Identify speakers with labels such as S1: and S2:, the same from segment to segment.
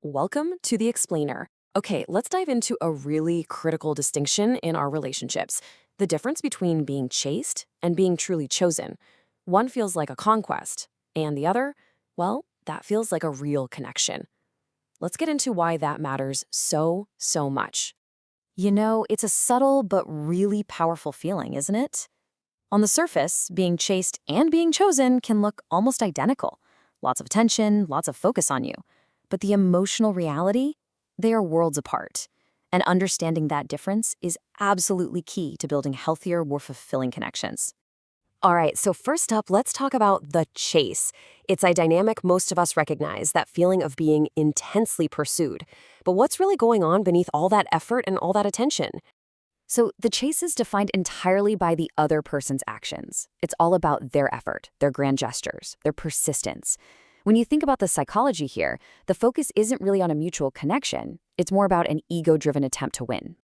S1: Welcome to The Explainer. Okay, let's dive into a really critical distinction in our relationships: the difference between being chased and being truly chosen. One feels like a conquest, and the other, well, that feels like a real connection. Let's get into why that matters so much. It's a subtle but really powerful feeling, isn't it? On the surface, being chased and being chosen can look almost identical. Lots of attention, lots of focus on you. But the emotional reality, they are worlds apart. And understanding that difference is absolutely key to building healthier, more fulfilling connections. All right, so first up, let's talk about the chase. It's a dynamic most of us recognize, that feeling of being intensely pursued. But what's really going on beneath all that effort and all that attention? So the chase is defined entirely by the other person's actions. It's all about their effort, their grand gestures, their persistence. When you think about the psychology here, the focus isn't really on a mutual connection. It's more about an ego-driven attempt to win.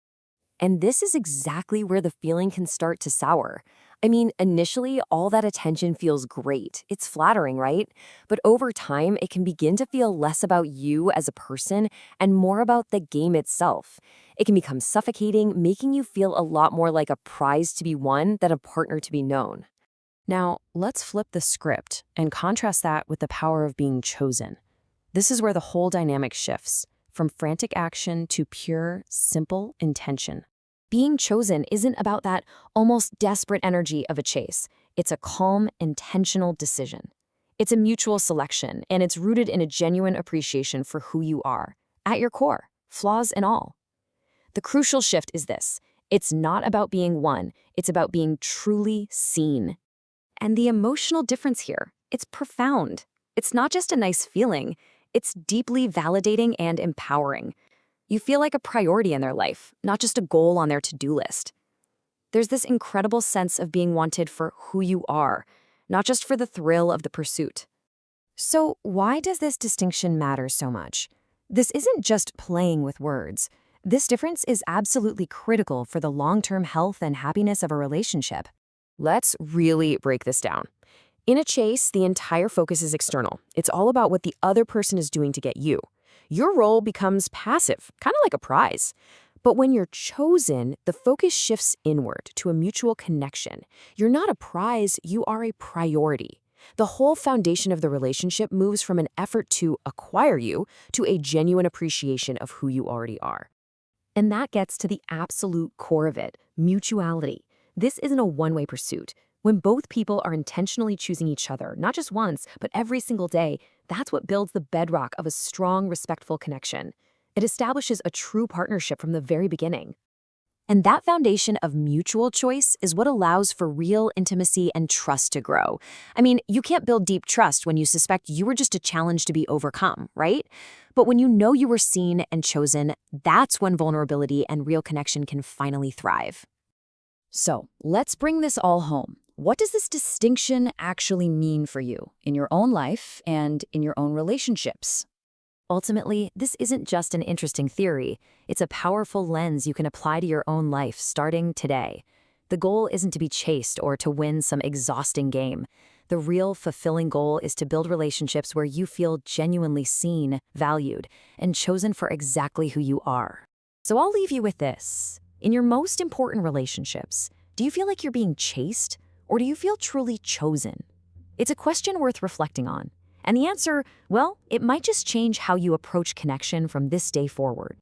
S1: And this is exactly where the feeling can start to sour. I mean, initially, all that attention feels great. It's flattering, right? But over time, it can begin to feel less about you as a person and more about the game itself. It can become suffocating, making you feel a lot more like a prize to be won than a partner to be known. Now, let's flip the script and contrast that with the power of being chosen. This is where the whole dynamic shifts, from frantic action to pure, simple intention. Being chosen isn't about that almost desperate energy of a chase. It's a calm, intentional decision. It's a mutual selection, and it's rooted in a genuine appreciation for who you are, at your core, flaws and all. The crucial shift is this: it's not about being won, it's about being truly seen. And the emotional difference here, it's profound. It's not just a nice feeling, it's deeply validating and empowering. You feel like a priority in their life, not just a goal on their to-do list. There's this incredible sense of being wanted for who you are, not just for the thrill of the pursuit. So why does this distinction matter so much? This isn't just playing with words. This difference is absolutely critical for the long-term health and happiness of a relationship. Let's really break this down. In a chase, the entire focus is external. It's all about what the other person is doing to get you. Your role becomes passive, kind of like a prize. But when you're chosen, the focus shifts inward to a mutual connection. You're not a prize, you are a priority. The whole foundation of the relationship moves from an effort to acquire you to a genuine appreciation of who you already are. And that gets to the absolute core of it: mutuality. This isn't a one-way pursuit. When both people are intentionally choosing each other, not just once, but every single day, that's what builds the bedrock of a strong, respectful connection. It establishes a true partnership from the very beginning. And that foundation of mutual choice is what allows for real intimacy and trust to grow. I mean, you can't build deep trust when you suspect you were just a challenge to be overcome, right? But when you know you were seen and chosen, that's when vulnerability and real connection can finally thrive. So let's bring this all home. What does this distinction actually mean for you in your own life and in your own relationships? Ultimately, this isn't just an interesting theory. It's a powerful lens you can apply to your own life starting today. The goal isn't to be chased or to win some exhausting game. The real, fulfilling goal is to build relationships where you feel genuinely seen, valued, and chosen for exactly who you are. So I'll leave you with this. In your most important relationships, do you feel like you're being chased, or do you feel truly chosen? It's a question worth reflecting on. And the answer, well, it might just change how you approach connection from this day forward.